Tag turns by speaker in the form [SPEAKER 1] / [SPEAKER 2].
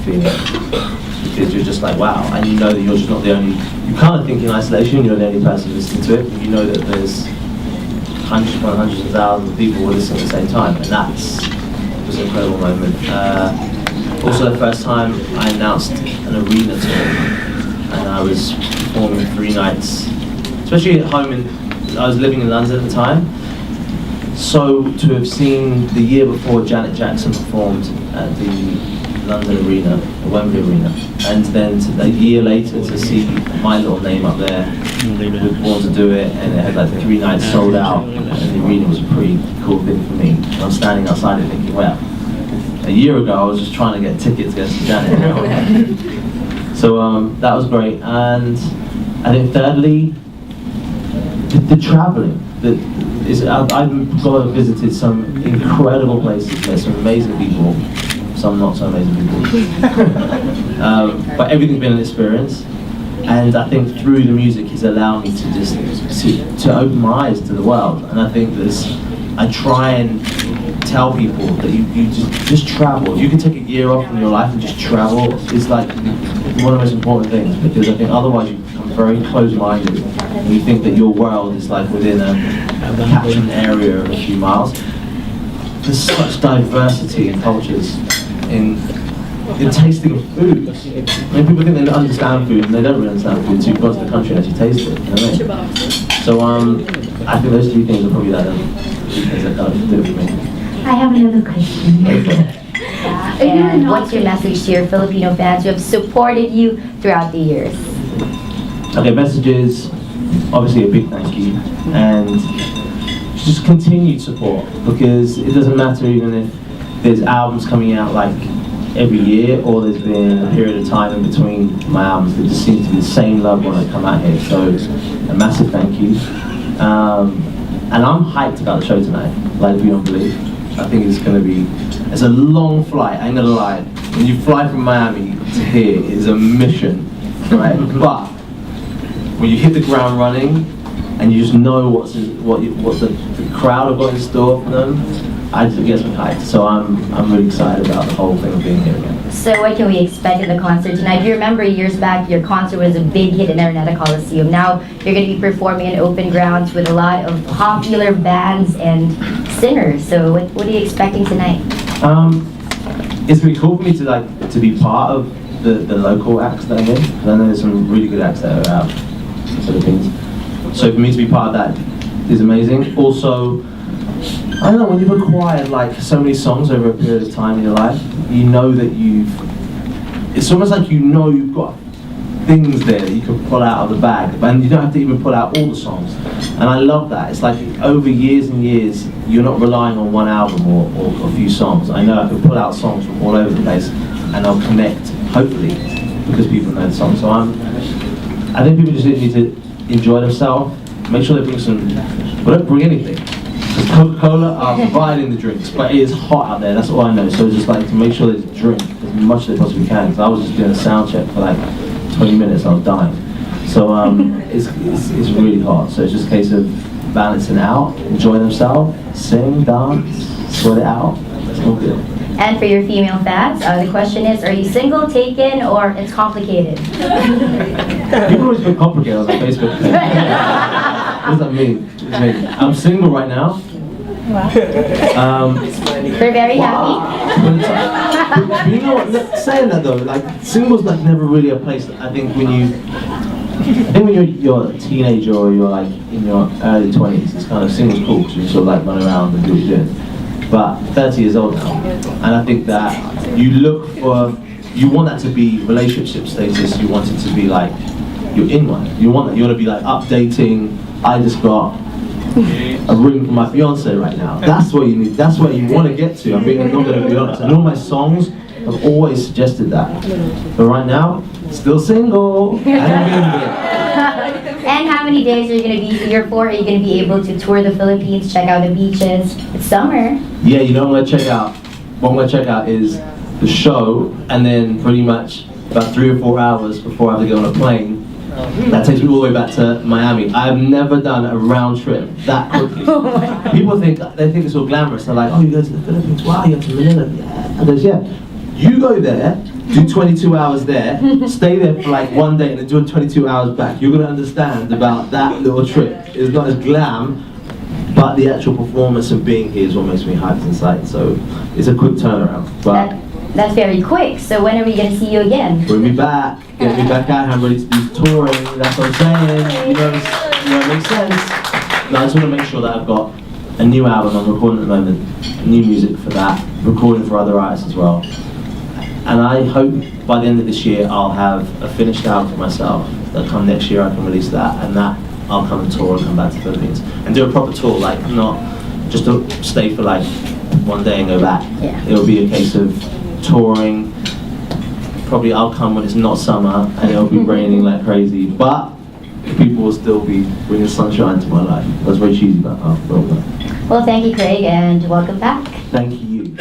[SPEAKER 1] feeling. Because you're just like, wow, and you know that you're just not the only, you kind of think in isolation, you're the only person listening to it, but you know that there's hundreds of thousands of people who are listening at the same time, and that's was an incredible moment. Also the first time I announced an arena tour, and I was performing 3 nights, especially at home, I was living in London at the time, so to have seen the year before Janet Jackson performed at the London Arena, the Wembley Arena, and then a year later to see my little name up there with Born to Do It, and it had like 3 nights sold out, and the arena was a pretty cool thing for me. And I was standing outside it thinking, well, a year ago I was just trying to get tickets to go to Janet. So that was great, and I think thirdly, the travelling. I've gone and visited some incredible places, met some amazing people, some not so amazing people. But everything's been an experience, and I think through the music it's allowed me to just to open my eyes to the world. And I think I try and tell people that you just travel. If you can take a year off in your life and just travel, it's like one of the most important things, because I think otherwise you become very closed-minded and you think that your world is like within a catchment area of a few miles. There's such diversity in cultures, in tasting of food. I mean, people think they don't understand food, and they don't really understand food until you go to the country and actually taste it. You know what I mean? So I think those 3 things are probably like the things that kind of did it for me.
[SPEAKER 2] I have another question.
[SPEAKER 3] And what's your message to your Filipino fans who have supported you throughout the years?
[SPEAKER 1] Okay, messages, obviously a big thank you, and just continued support, because it doesn't matter even if there's albums coming out like every year, or there's been a period of time in between my albums. There just seems to be the same love when I come out here, so a massive thank you. And I'm hyped about the show tonight, like beyond belief. I think it's a long flight, I ain't gonna lie. When you fly from Miami to here, it's a mission, right? But when you hit the ground running, and you just know what the crowd have got in store for them, I just get me hyped. So I'm really excited about the whole thing of being here again.
[SPEAKER 3] So what can we expect in the concert tonight? Do you remember years back, your concert was a big hit in Araneta Coliseum. Now you're going to be performing in open grounds with a lot of popular bands and singers. So what are you expecting tonight?
[SPEAKER 1] It's really cool for me to be part of the local acts that are here. I know there's some really good acts that are out in the Philippines. So for me to be part of that is amazing. Also, I don't know, when you've acquired like so many songs over a period of time in your life, you know that it's almost like you know you've got things there that you can pull out of the bag, and you don't have to even pull out all the songs. And I love that. It's like over years and years, you're not relying on one album or a few songs. I know I can pull out songs from all over the place, and I'll connect, hopefully, because people know the song. So I think people just need to enjoy themselves, make sure they bring well, don't bring anything. Because Coca-Cola are providing the drinks, but it is hot out there, that's all I know. So just like to make sure they drink as much as they possibly can. Because I was just doing a sound check for like 20 minutes, I was dying. So it's really hot. So it's just a case of balancing out, enjoy themselves, sing, dance, sweat it out. That's all good.
[SPEAKER 3] And for your female fans, the question is, are you single, taken, or it's complicated?
[SPEAKER 1] People always feel complicated on the Facebook page. What does that mean? I'm single right now.
[SPEAKER 3] Wow. We're very happy.
[SPEAKER 1] But you know what, saying that though, like single's like never really a place that I think when you're a teenager or you're like in your early 20s, it's kind of single's cool because you sort of like run around and do what you're doing. But 30 years old now, and I think that you want that to be relationship status, you want it to be like, you're in one. You want to be like updating, I just got a ring from my fiance right now. That's what you need, that's where you want to get to. I'm not going to be honest. And all my songs have always suggested that. But right now, still single.
[SPEAKER 3] And how many days are you going to be here for? Are you going to be able to tour the Philippines, check out the beaches? It's summer.
[SPEAKER 1] Yeah, you know what I'm going to check out? What I'm going to check out is the show, and then pretty much about 3 or 4 hours before I have to go on a plane. That takes me all the way back to Miami. I've never done a round trip that quickly. People think it's all glamorous. They're like, oh, you go to the Philippines? Wow, you go to Manila? Yeah. I goes, yeah. You go there, do 22 hours there, stay there for like one day and then do 22 hours back. You're gonna understand about that little trip. It's not as glam, but the actual performance of being here is what makes me hyped inside. So it's a quick turnaround. But
[SPEAKER 3] That's very quick. So when are we gonna see you again?
[SPEAKER 1] bring me back, get me back out. I'm ready to do touring. That's what I'm saying. You know, it makes sense. No, I just want to make sure that I've got a new album I'm recording at the moment, new music for that, recording for other artists as well. And I hope by the end of this year I'll have a finished album for myself. That come next year I can release that, and that I'll come and tour and come back to the Philippines and do a proper tour, like not just to stay for like one day and go back.
[SPEAKER 3] Yeah.
[SPEAKER 1] It'll be a case of touring. Probably I'll come when it's not summer and it'll be raining like crazy, but people will still be bringing sunshine to my life. That's very cheesy, but
[SPEAKER 3] Well, thank you, Craig, and welcome back.
[SPEAKER 1] thank you.